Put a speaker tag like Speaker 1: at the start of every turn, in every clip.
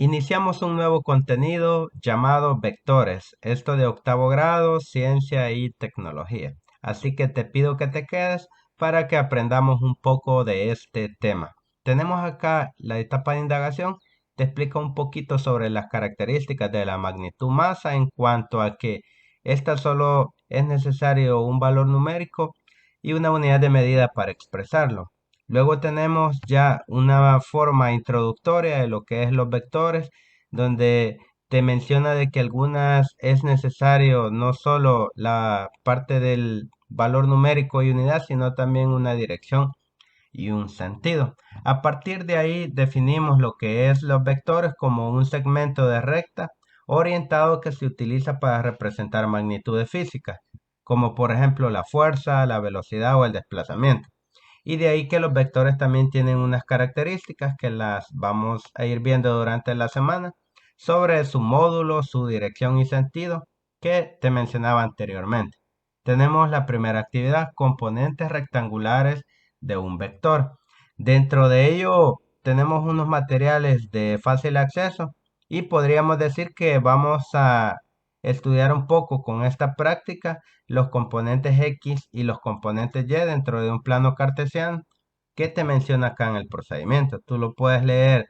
Speaker 1: Iniciamos un nuevo contenido llamado Vectores, esto de octavo grado, ciencia y tecnología. Así que te pido que te quedes para que aprendamos un poco de este tema. Tenemos acá la etapa de indagación, te explica un poquito sobre las características de la magnitud masa en cuanto a que esta solo es necesario un valor numérico y una unidad de medida para expresarlo. Luego tenemos ya una forma introductoria de lo que es los vectores, donde te menciona de que algunas es necesario no solo la parte del valor numérico y unidad, sino también una dirección y un sentido. A partir de ahí definimos lo que es los vectores como un segmento de recta orientado que se utiliza para representar magnitudes físicas, como por ejemplo la fuerza, la velocidad o el desplazamiento. Y de ahí que los vectores también tienen unas características que las vamos a ir viendo durante la semana sobre su módulo, su dirección y sentido que te mencionaba anteriormente. Tenemos la primera actividad, componentes rectangulares de un vector. Dentro de ello tenemos unos materiales de fácil acceso y podríamos decir que vamos a estudiar un poco con esta práctica los componentes X y los componentes Y dentro de un plano cartesiano que te menciona acá en el procedimiento. Tú lo puedes leer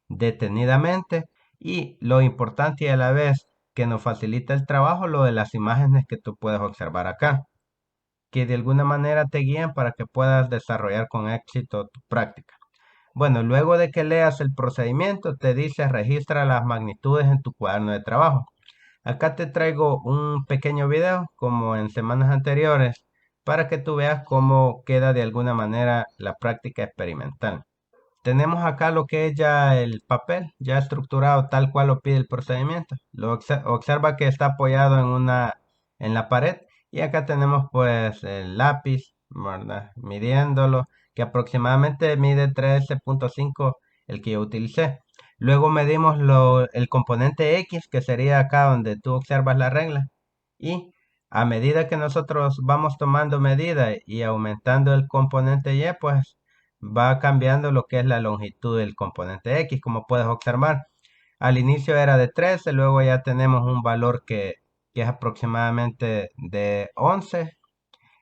Speaker 1: detenidamente y lo importante y a la vez que nos facilita el trabajo, lo de las imágenes que tú puedes observar acá, que de alguna manera te guían para que puedas desarrollar con éxito tu práctica. Bueno, luego de que leas el procedimiento, te dice registra las magnitudes en tu cuaderno de trabajo. Acá te traigo un pequeño video, como en semanas anteriores, para que tú veas cómo queda de alguna manera la práctica experimental. Tenemos acá lo que es ya el papel, ya estructurado tal cual lo pide el procedimiento. Observa que está apoyado en la pared y acá tenemos pues el lápiz, ¿verdad? Midiéndolo, que aproximadamente mide 13.5 el que yo utilicé. Luego medimos el componente X, que sería acá donde tú observas la regla. Y a medida que nosotros vamos tomando medida y aumentando el componente Y, pues va cambiando lo que es la longitud del componente X, como puedes observar. Al inicio era de 13, luego ya tenemos un valor que es aproximadamente de 11.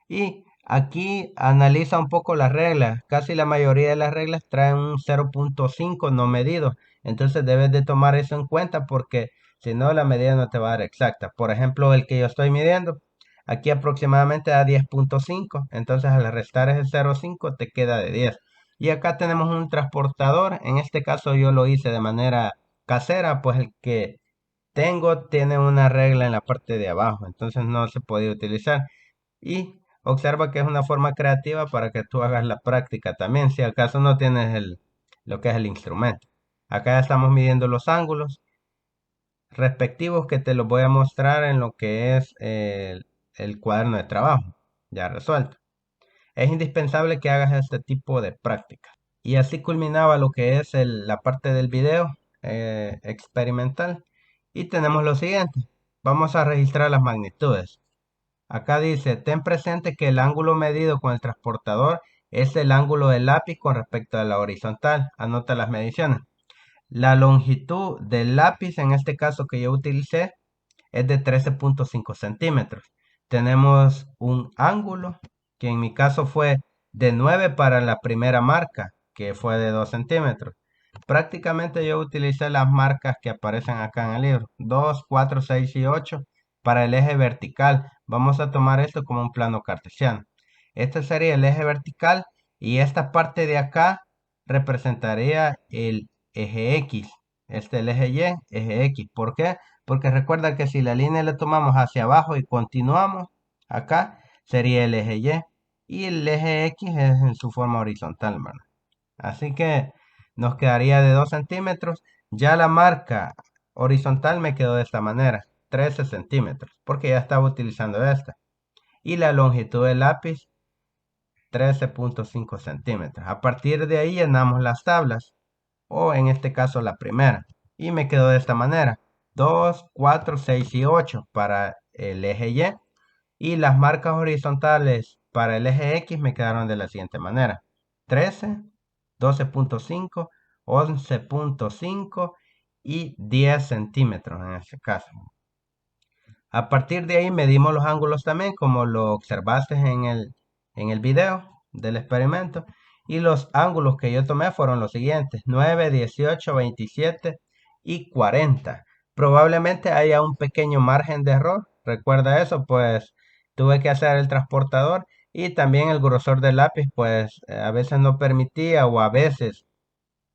Speaker 1: Y aquí analiza un poco las reglas. Casi la mayoría de las reglas traen un 0.5 no medido. Entonces debes de tomar eso en cuenta porque si no la medida no te va a dar exacta. Por ejemplo, el que yo estoy midiendo, aquí aproximadamente da 10.5. Entonces al restar ese 0.5 te queda de 10. Y acá tenemos un transportador. En este caso yo lo hice de manera casera, pues el que tengo tiene una regla en la parte de abajo. Entonces no se puede utilizar. Y observa que es una forma creativa para que tú hagas la práctica también, si acaso no tienes lo que es el instrumento. Acá ya estamos midiendo los ángulos respectivos que te los voy a mostrar en lo que es el cuaderno de trabajo, ya resuelto. Es indispensable que hagas este tipo de práctica. Y así culminaba lo que es la parte del video experimental. Y tenemos lo siguiente. Vamos a registrar las magnitudes. Acá dice, ten presente que el ángulo medido con el transportador es el ángulo del lápiz con respecto a la horizontal. Anota las mediciones. La longitud del lápiz, en este caso que yo utilicé, es de 13.5 centímetros. Tenemos un ángulo, que en mi caso fue de 9 para la primera marca, que fue de 2 centímetros. Prácticamente yo utilicé las marcas que aparecen acá en el libro, 2, 4, 6 y 8 para el eje vertical. Vamos a tomar esto como un plano cartesiano. Este sería el eje vertical y esta parte de acá representaría el eje X. Este el eje Y, eje X. ¿Por qué? Porque recuerda que si la línea la tomamos hacia abajo y continuamos, acá sería el eje Y. Y el eje X es en su forma horizontal, ¿verdad? Así que nos quedaría de 2 centímetros. Ya la marca horizontal me quedó de esta manera, 13 centímetros, porque ya estaba utilizando esta. Y la longitud del lápiz, 13.5 centímetros. A partir de ahí llenamos las tablas, o en este caso la primera. Y me quedó de esta manera, 2, 4, 6 y 8 para el eje Y. Y las marcas horizontales para el eje X me quedaron de la siguiente manera. 13, 12.5, 11.5 y 10 centímetros en este caso. A partir de ahí medimos los ángulos también, como lo observaste en el video del experimento. Y los ángulos que yo tomé fueron los siguientes: 9, 18, 27 y 40. Probablemente haya un pequeño margen de error. Recuerda eso, pues tuve que hacer el transportador y también el grosor del lápiz, pues a veces no permitía o a veces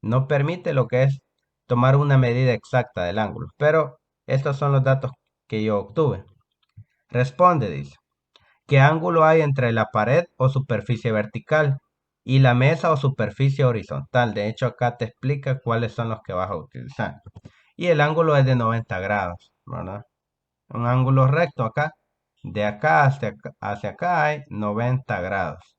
Speaker 1: no permite lo que es tomar una medida exacta del ángulo. Pero estos son los datos que yo obtuve. Responde, dice: ¿qué ángulo hay entre la pared o superficie vertical y la mesa o superficie horizontal? De hecho, acá te explica cuáles son los que vas a utilizar. Y el ángulo es de 90 grados, ¿verdad? Un ángulo recto acá. De acá hacia acá hay 90 grados.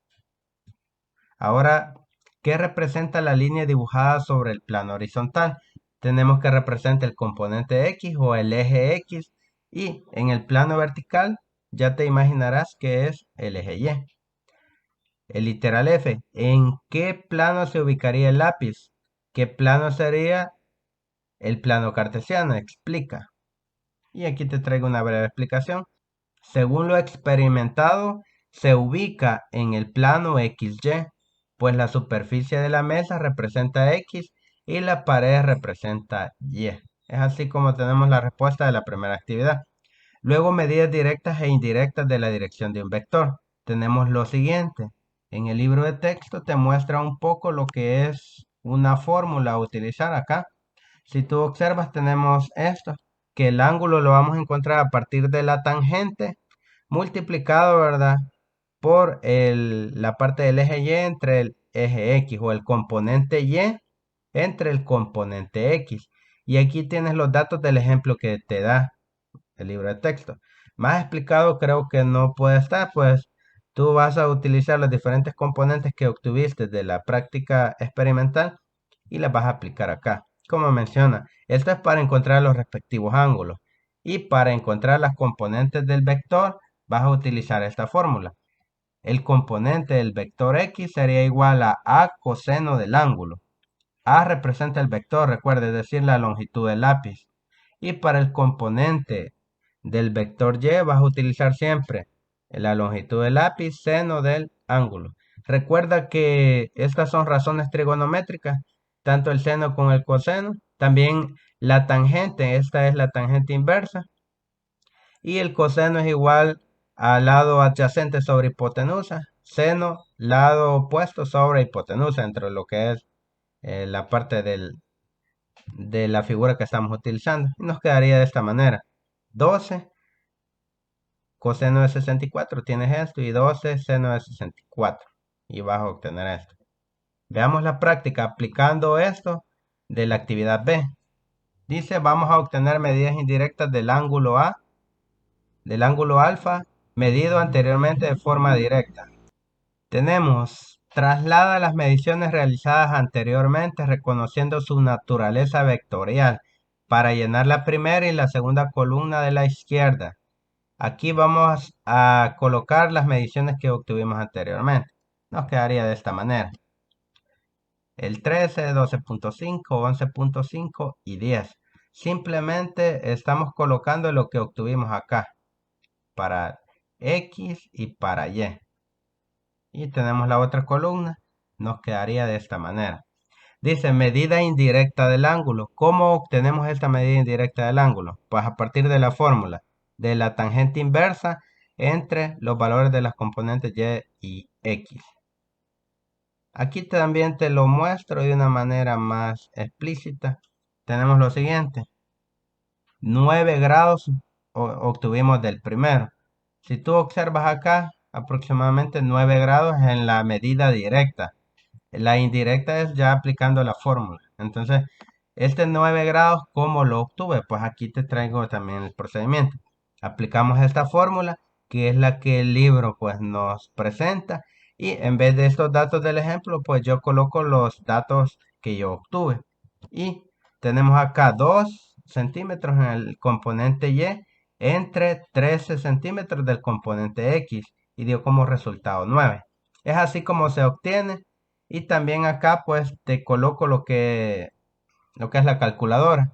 Speaker 1: Ahora, ¿qué representa la línea dibujada sobre el plano horizontal? Tenemos que representa el componente X o el eje X, y en el plano vertical ya te imaginarás que es el eje Y. El literal F: ¿en qué plano se ubicaría el lápiz? ¿Qué plano sería el plano cartesiano? Explica. Y aquí te traigo una breve explicación. Según lo experimentado, se ubica en el plano XY, pues la superficie de la mesa representa X y la pared representa Y. Es así como tenemos la respuesta de la primera actividad. Luego, medidas directas e indirectas de la dirección de un vector. Tenemos lo siguiente. En el libro de texto te muestra un poco lo que es una fórmula a utilizar acá. Si tú observas, tenemos esto, que el ángulo lo vamos a encontrar a partir de la tangente multiplicado, ¿verdad?, por la parte del eje Y entre el eje X, o el componente Y entre el componente X. Y aquí tienes los datos del ejemplo que te da el libro de texto. Más explicado creo que no puede estar, pues tú vas a utilizar los diferentes componentes que obtuviste de la práctica experimental y las vas a aplicar acá. Como menciona, esto es para encontrar los respectivos ángulos. Y para encontrar las componentes del vector, vas a utilizar esta fórmula. El componente del vector X sería igual a coseno del ángulo. A representa el vector, recuerde, es decir, la longitud del lápiz. Y para el componente del vector Y vas a utilizar siempre la longitud del lápiz, seno del ángulo. Recuerda que estas son razones trigonométricas, tanto el seno como el coseno. También la tangente, esta es la tangente inversa. Y el coseno es igual al lado adyacente sobre hipotenusa. Seno, lado opuesto sobre hipotenusa, entre lo que es la parte de la figura que estamos utilizando. Y nos quedaría de esta manera: 12 coseno de 64, tienes esto, y 12 seno de 64. Y vas a obtener esto. Veamos la práctica aplicando esto de la actividad B. Dice: vamos a obtener medidas indirectas del ángulo alfa, medido anteriormente de forma directa. Tenemos: traslada las mediciones realizadas anteriormente reconociendo su naturaleza vectorial para llenar la primera y la segunda columna de la izquierda. Aquí vamos a colocar las mediciones que obtuvimos anteriormente. Nos quedaría de esta manera: el 13, 12.5, 11.5 y 10. Simplemente estamos colocando lo que obtuvimos acá para X y para Y. Y tenemos la otra columna. Nos quedaría de esta manera. Dice: medida indirecta del ángulo. ¿Cómo obtenemos esta medida indirecta del ángulo? Pues a partir de la fórmula de la tangente inversa entre los valores de las componentes Y y X. Aquí también te lo muestro de una manera más explícita. Tenemos lo siguiente: 9 grados obtuvimos del primero. Si tú observas acá, aproximadamente 9 grados en la medida directa. La indirecta es ya aplicando la fórmula. Entonces, este 9 grados, ¿cómo lo obtuve? Pues aquí te traigo también el procedimiento. Aplicamos esta fórmula, que es la que el libro pues nos presenta. Y en vez de estos datos del ejemplo, pues yo coloco los datos que yo obtuve. Y tenemos acá 2 centímetros en el componente Y entre 13 centímetros del componente X. Y dio como resultado 9. Es así como se obtiene. Y también acá pues te coloco lo que es la calculadora.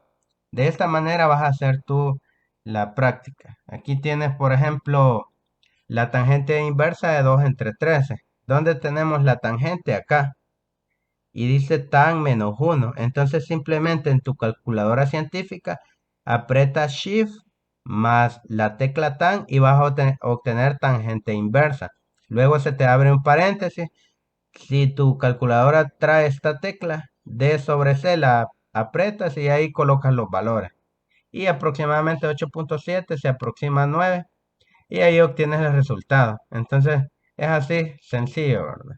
Speaker 1: De esta manera vas a hacer tú la práctica. Aquí tienes, por ejemplo, la tangente inversa de 2 entre 13. ¿Dónde tenemos la tangente? Acá. Y dice tan menos 1. Entonces simplemente en tu calculadora científica aprieta Shift más la tecla tan y vas a obtener tangente inversa. Luego se te abre un paréntesis. Si tu calculadora trae esta tecla, D sobre C la aprietas y ahí colocas los valores. Y aproximadamente 8.7 se aproxima a 9 y ahí obtienes el resultado. Entonces es así sencillo, ¿verdad?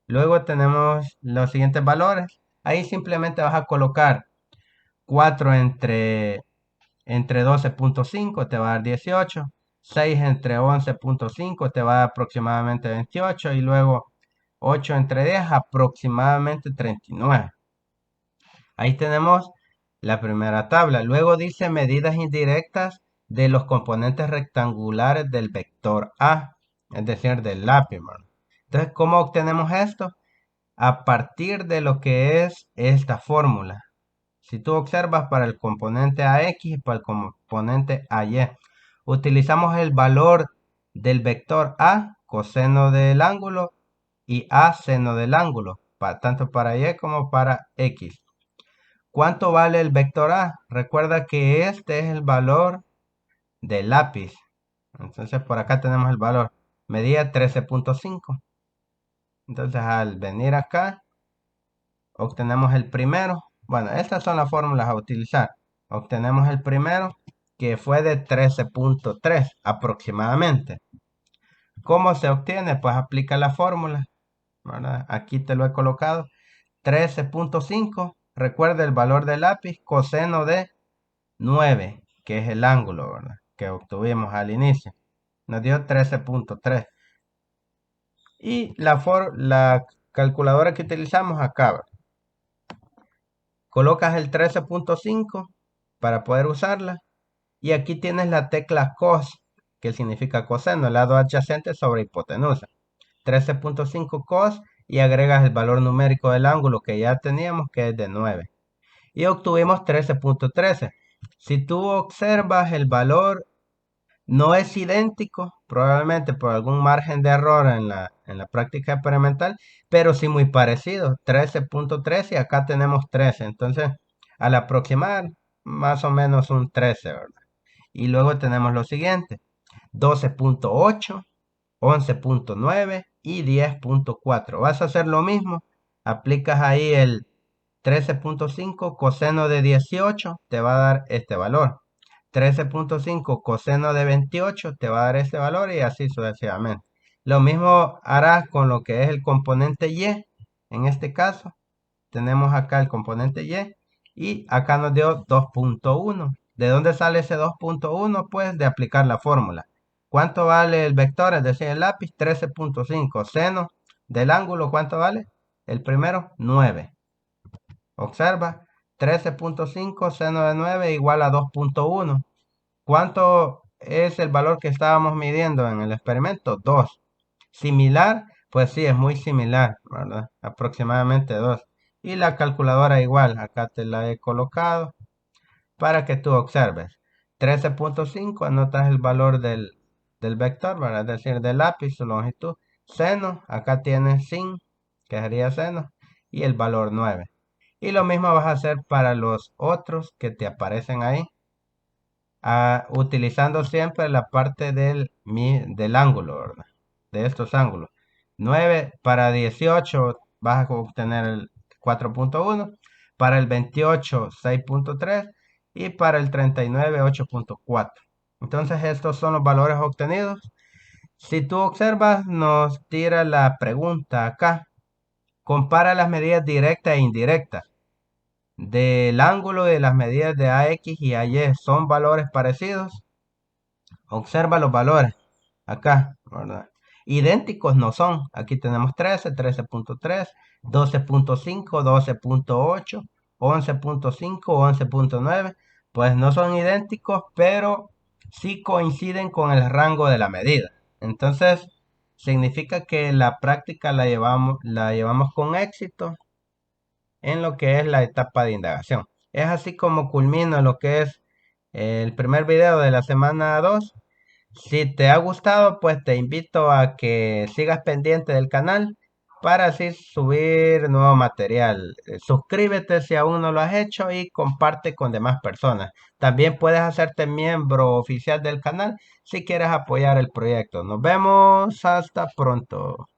Speaker 1: Luego tenemos los siguientes valores. Ahí simplemente vas a colocar 4 entre 12.5 te va a dar 18. 6 entre 11.5 te va a dar aproximadamente 28. Y luego 8 entre 10 aproximadamente 39. Ahí tenemos la primera tabla. Luego dice medidas indirectas de los componentes rectangulares del vector A, es decir, del lápiz, ¿verdad? Entonces, ¿cómo obtenemos esto? A partir de lo que es esta fórmula. Si tú observas para el componente AX y para el componente AY, utilizamos el valor del vector A, coseno del ángulo, y A, seno del ángulo, tanto para Y como para X. ¿Cuánto vale el vector A? Recuerda que este es el valor del lápiz. Entonces por acá tenemos el valor. Medía 13.5. Entonces al venir acá, obtenemos el primero. Bueno, estas son las fórmulas a utilizar. Obtenemos el primero, que fue de 13.3 aproximadamente. ¿Cómo se obtiene? Pues aplica la fórmula, ¿verdad? Aquí te lo he colocado. 13.5. Recuerda el valor del lápiz, coseno de 9, que es el ángulo, ¿verdad? Que obtuvimos al inicio. Nos dio 13.3. Y la calculadora que utilizamos acá, ¿verdad? Colocas el 13.5 para poder usarla. Y aquí tienes la tecla cos, que significa coseno, el lado adyacente sobre hipotenusa. 13.5 cos y agregas el valor numérico del ángulo que ya teníamos, que es de 9. Y obtuvimos 13.13. Si tú observas el valor no es idéntico, probablemente por algún margen de error en la práctica experimental, pero sí muy parecido, 13.13 y acá tenemos 13. Entonces, al aproximar, más o menos un 13, ¿verdad? Y luego tenemos lo siguiente, 12.8, 11.9 y 10.4. Vas a hacer lo mismo, aplicas ahí el 13.5 coseno de 18, te va a dar este valor. 13.5 coseno de 28 te va a dar este valor y así sucesivamente. Lo mismo harás con lo que es el componente Y. En este caso, tenemos acá el componente y acá nos dio 2.1. ¿De dónde sale ese 2.1? Pues de aplicar la fórmula. ¿Cuánto vale el vector? Es decir, el lápiz, 13.5. Seno del ángulo, ¿cuánto vale? El primero, 9. Observa, 13.5 seno de 9 igual a 2.1. ¿Cuánto es el valor que estábamos midiendo en el experimento? 2. Similar, pues sí, es muy similar, ¿verdad? Aproximadamente 2. Y la calculadora igual, acá te la he colocado para que tú observes. 13.5, anotas el valor del vector, ¿verdad? Es decir, del lápiz, su longitud. Seno, acá tienes sin, que sería seno, y el valor 9. Y lo mismo vas a hacer para los otros que te aparecen ahí, utilizando siempre la parte del ángulo, ¿verdad? De estos ángulos. 9 para 18 vas a obtener el 4.1, para el 28 6.3 y para el 39 8.4. Entonces estos son los valores obtenidos. Si tú observas, nos tira la pregunta acá. Compara las medidas directas e indirectas del ángulo de las medidas de AX y AY. ¿Son valores parecidos? Observa los valores acá, ¿verdad? Idénticos no son. Aquí tenemos 13, 13.3, 12.5, 12.8, 11.5, 11.9. Pues no son idénticos, pero sí coinciden con el rango de la medida. Entonces, significa que la práctica la llevamos con éxito en lo que es la etapa de indagación. Es así como culmino lo que es el primer video de la semana 2. Si te ha gustado, pues te invito a que sigas pendiente del canal para así subir nuevo material. Suscríbete si aún no lo has hecho y comparte con demás personas. También puedes hacerte miembro oficial del canal si quieres apoyar el proyecto. Nos vemos, hasta pronto.